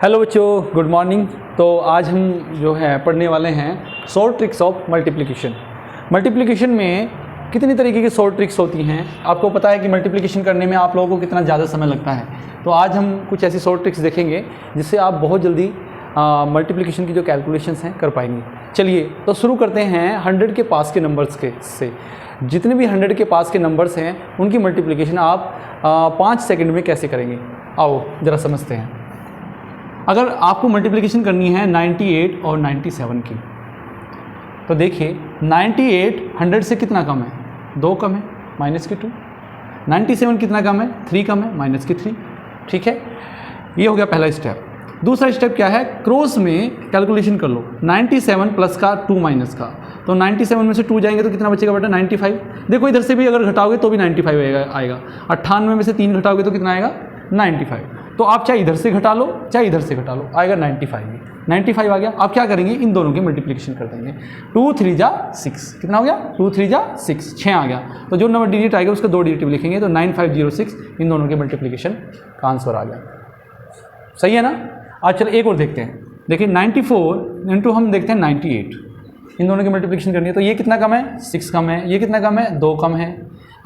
Hello बच्चों, good morning. तो आज हम जो है पढ़ने वाले हैं short tricks of multiplication. Multiplication में कितनी तरीके की शॉर्ट ट्रिक्स होती हैं। आपको पता है कि मल्टीप्लिकेशन करने में आप लोगों को कितना ज़्यादा समय लगता है। तो आज हम कुछ ऐसी शॉर्ट ट्रिक्स देखेंगे जिससे आप बहुत जल्दी मल्टीप्लिकेशन की जो कैलकुलेशंस हैं कर पाएंगे। चलिए तो शुरू करते हैं 100 के पास के नंबर्स के से। जितने भी 100 के पास के नंबर्स हैं उनकी मल्टीप्लिकेशन आप 5 सेकंड में कैसे करेंगे, आओ ज़रा समझते हैं। अगर आपको मल्टीप्लिकेशन करनी है 98 और 97 की, तो देखिए 98 100 से कितना कम है, 2 कम है, माइनस के 2। 97 कितना कम है, 3 कम है, माइनस के 3। ठीक है, ये हो गया पहला स्टेप। दूसरा स्टेप क्या है, क्रॉस में कैलकुलेशन कर लो 97 प्लस का 2 माइनस का। तो 97 में से 2 जाएंगे तो कितना बचेगा बेटा, 95। देखो इधर से भी अगर घटाओगे तो भी 95 आएगा। 98 में से 3 घटाओगे तो कितना आएगा, 95। तो आप चाहे इधर से घटा लो चाहे इधर से घटा लो, आएगा 95 में। 95 आ गया। आप क्या करेंगे, इन दोनों की मल्टीप्लिकेशन कर देंगे। 2 3 जा 6, कितना हो गया, 2 3 जा 6, 6 आ गया। तो जो नंबर डिजिट आएगा उसका 2 डिजिट लिखेंगे, तो 9506 इन दोनों के मल्टीप्लिकेशन का आंसर आ गया। सही है ना। आज चलो एक और देखते हैं। देखिए 94 इंटू हम देखते हैं 98, इन दोनों की मल्टीप्लिकेशन करनी है। तो ये कितना कम है, 6 कम है, ये कितना कम है, 2 कम है।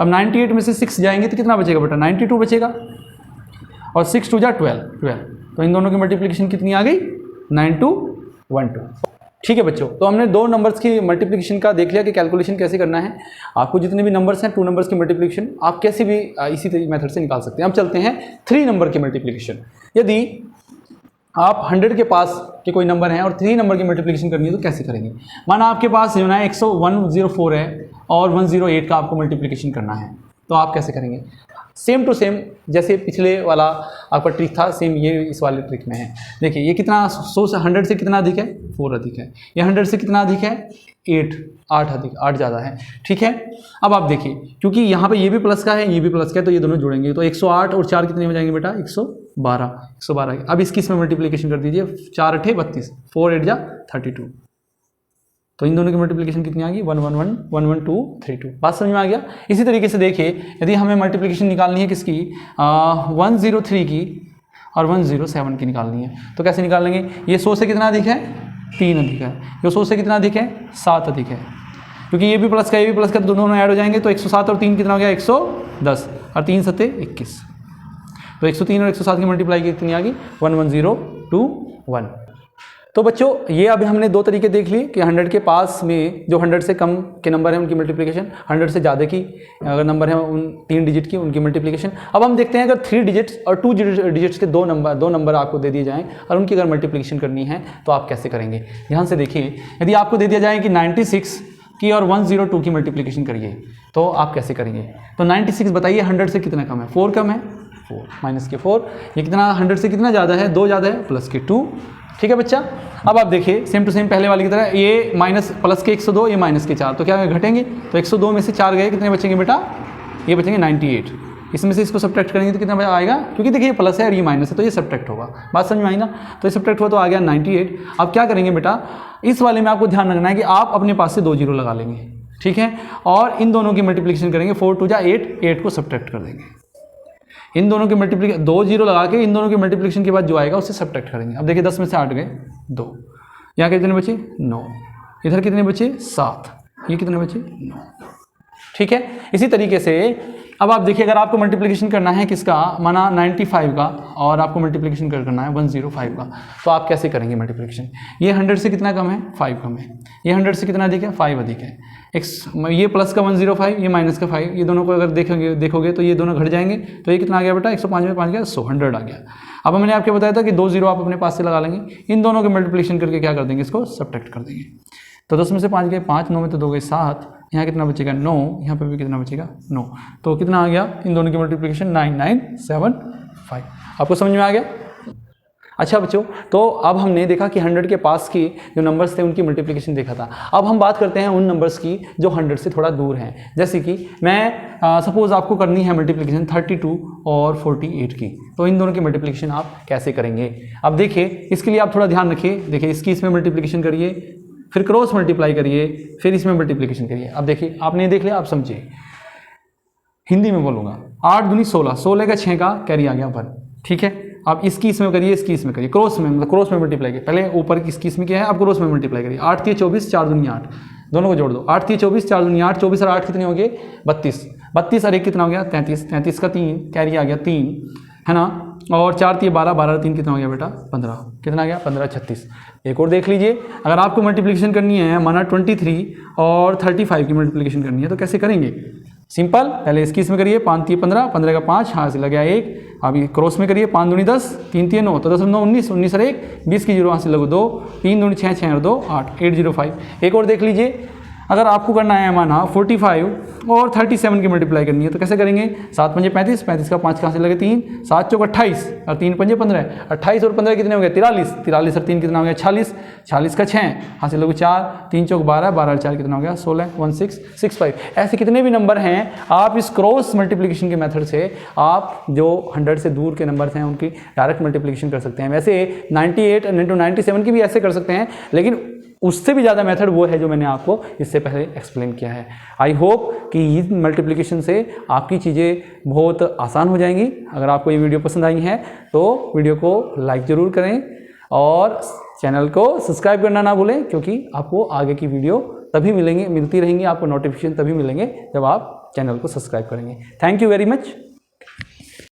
अब 98 में से 6 जाएंगे तो कितना बचेगा बेटा, 92 बचेगा। और 6 2 जा 12। तो इन दोनों की मल्टीप्लिकेशन कितनी आ गई, 9212। ठीक है बच्चों, तो हमने 2 नंबर्स की मल्टीप्लिकेशन का देख लिया कि कैलकुलेशन कैसे करना है। आपको जितने भी नंबर्स हैं 2 नंबर्स की मल्टीप्लिकेशन आप कैसे भी इसी मेथड से निकाल सकते हैं। अब चलते हैं 3 नंबर की मल्टीप्लिकेशन। यदि आप 100 के पास के कोई नंबर हैं और 3 नंबर की मल्टीप्लिकेशन करनी है तो कैसे करेंगे। माना आपके पास जो है 104 है और 108 का आपको मल्टीप्लिकेशन करना है, तो आप कैसे करेंगे। सेम टू सेम जैसे पिछले वाला आपका ट्रिक था, सेम ये इस वाले ट्रिक में है। देखिए ये कितना 100 से 100 से कितना अधिक है, 4 अधिक है। ये 100 से कितना अधिक है, 8 अधिक, 8 ज़्यादा है। ठीक है, अब आप देखिए क्योंकि यहाँ पे ये भी प्लस का है ये भी प्लस का है, तो ये दोनों जुड़ेंगे। तो 108 और 4 कितने हो जाएंगे बेटा, 112। अब इसकी इसमें मल्टीप्लिकेशन कर दीजिए, 4 8 32, 4 8 जा 32। तो इन दोनों की मल्टीप्लिकेशन कितनी आ गई, 111 11232। बात समझ में आ गया। इसी तरीके से देखिए यदि हमें मल्टीप्लिकेशन निकालनी है किसकी, 103 की और 107 की निकालनी है, तो कैसे निकाल लेंगे। ये 100 से कितना अधिक है, 3 अधिक है। ये 100 से कितना अधिक है, 7 अधिक है। क्योंकि ये भी प्लस का ये भी प्लस का, तो दोनों ऐड हो जाएंगे। तो 107 और 3 कितना हो गया, 110 और 3 7 21। तो 103 और 107 की मल्टीप्लाई कितनी आ गई, 11021। तो बच्चों ये अभी हमने 2 तरीके देख लिए कि 100 के पास में जो 100 से कम के नंबर हैं उनकी मल्टीप्लिकेशन, 100 से ज़्यादा की अगर नंबर है उन 3 डिजिट की उनकी मल्टीप्लिकेशन। अब हम देखते हैं अगर 3 डिजिट्स और 2 डिजिट्स के 2 नंबर आपको दे दिए जाएं और उनकी अगर मल्टीप्लिकेशन करनी है तो आप कैसे करेंगे। ध्यान से देखिए, यदि आपको दे दिया जाए कि 96 की और 102 की मल्टीप्लिकेशन करिए तो आप कैसे करेंगे। तो 96 बताइए 100 से कितना कम है, 4 कम है, 4 माइनस के 4। ये कितना 100 से कितना ज़्यादा है, 2 ज़्यादा है, प्लस के 2। ठीक है बच्चा। अब आप देखिए सेम टू सेम पहले वाली की तरह, ये माइनस प्लस के 102, ये माइनस के 4, तो क्या घटेंगे। तो 102 में से 4 गए, कितने बचेंगे बेटा, ये बचेंगे 98। इसमें से इसको सब्ट्रैक्ट करेंगे तो कितना आएगा, क्योंकि देखिए ये प्लस है और ये माइनस है तो ये सब्ट्रैक्ट होगा। बात समझ में आई ना। तो ये सब्ट्रैक्ट हुआ तो आ गया 98। अब क्या करेंगे बेटा, इस वाले में आपको ध्यान रखना है कि आप अपने पास से 2 जीरो लगा लेंगे। ठीक है, और इन दोनों की मल्टीप्लिकेशन करेंगे। 4 2 जा 8 को सब्ट्रैक्ट कर देंगे। इन दोनों की मल्टीप्लिकेशन 2 जीरो लगा के इन दोनों की मल्टीप्लिकेशन के बाद जो आएगा उससे सब्ट्रैक्ट करेंगे। अब देखिए 10 में से 8 गए 2, यहाँ के कितने बचे 9, इधर कितने बचे 7, ये कितने बचे 9। ठीक है, इसी तरीके से अब आप देखिए अगर आपको मल्टीप्लिकेशन करना है किसका, माना 95 का और आपको मल्टीप्लिकेशन करना है 105 का, तो आप कैसे करेंगे मल्टीप्लिकेशन। ये 100 से कितना कम है, 5 कम है। ये 100 से कितना अधिक है, 5 अधिक है। ये प्लस का 105, ये माइनस का 5, ये दोनों को अगर देखोगे तो ये दोनों घट जाएंगे। तो ये कितना आ गया बेटा, 105 में 5 गया, 100 आ गया। अब मैंने आपको बताया था कि 2 जीरो आप अपने पास से लगा लेंगे। इन दोनों के मल्टीप्लिकेशन करके क्या कर देंगे, इसको सब्ट्रैक्ट कर देंगे। तो 10 में से 5 गए 5, 9 में तो 2 गए 7, यहाँ कितना बचेगा 9, यहाँ पे भी कितना बचेगा 9। तो कितना आ गया इन दोनों की मल्टीप्लिकेशन, 9975। आपको समझ में आ गया। अच्छा बच्चों, तो अब हमने देखा कि 100 के पास की जो नंबर्स थे उनकी मल्टीप्लिकेशन देखा था। अब हम बात करते हैं उन नंबर्स की जो 100 से थोड़ा दूर हैं। जैसे कि मैं सपोज आपको करनी है मल्टीप्लिकेशन 32 और 48 की, तो इन दोनों की मल्टीप्लिकेशन आप कैसे करेंगे। अब देखिए इसके लिए आप थोड़ा ध्यान रखिए। देखिए इसकी इसमें मल्टीप्लिकेशन करिए, फिर क्रॉस मल्टीप्लाई करिए, फिर इसमें मल्टीप्लिकेशन करिए। अब देखिए आपने देख लिया, आप समझिए। हिंदी में बोलूँगा, 8 दूनी 16, 16 का 6 का कैरी आ गया पर। ठीक है, आप इसकी इसमें करिए, इसकी इसमें करिए, क्रॉस में, मतलब क्रॉस में मल्टीप्लाई करिए। पहले ऊपर की इसकी इसमें किया है, आप क्रॉस में मल्टीप्लाई करिए। 8 3 24, 4 दूनी 8, दोनों को जोड़ दो। 8 3 24, 4 दूनी 8, 24 और 8 कितने हो गए? 32। 32 और 1 कितना हो गया? 33। 33 का 3 कैरी आ गया 3, है ना। और 4 3 12, 12 3 कितना हो गया बेटा? 15। कितना आ गया? 15 36। एक और देख लीजिए, अगर आपको मल्टीप्लिकेशन करनी है, माना 23 और 35 की मल्टीप्लिकेशन करनी है, तो कैसे करेंगे? सिंपल, पहले इसकी इसमें करिए। 5 3 15, 15 का 5, हाँ से लग गया 1। अब ये क्रॉस में करिए। 5 दूनी 10, 3 3 9, तो 10 9 19, 19 और 1 20 की 0 वहाँ से लगो 2, 3 दूनी 6, 6 और 2 8, 805। एक और देख लीजिए, अगर आपको करना है माना 45 और 37 की मल्टीप्लाई करनी है, तो कैसे करेंगे? 7 पंजे 35, 35 का 5 कहाँ से लगे? 3, 7 चौक 28 और 3 पंजे 15, 28 और 15 कितने हो गए? 43, 43 और 3 कितना हो गया? 46, 46 का 6 यहाँ से लोगे 4, 3 चौक 12, 12 और 4 कितना हो गया? 16, 1665। ऐसे कितने भी नंबर हैं, आप इस क्रॉस मल्टीप्लिकेशन के मेथड से आप जो 100 से दूर के नंबर हैं उनकी डायरेक्ट मल्टीप्लिकेशन कर सकते हैं। वैसे 98 into 97 की भी ऐसे कर सकते हैं, लेकिन उससे भी ज़्यादा मेथड वो है जो मैंने आपको इससे पहले एक्सप्लेन किया है। आई होप कि इस मल्टीप्लिकेशन से आपकी चीज़ें बहुत आसान हो जाएंगी। अगर आपको ये वीडियो पसंद आई है तो वीडियो को लाइक ज़रूर करें और चैनल को सब्सक्राइब करना ना भूलें, क्योंकि आपको आगे की वीडियो तभी मिलती रहेंगी, आपको नोटिफिकेशन तभी मिलेंगे जब आप चैनल को सब्सक्राइब करेंगे। Thank you very much.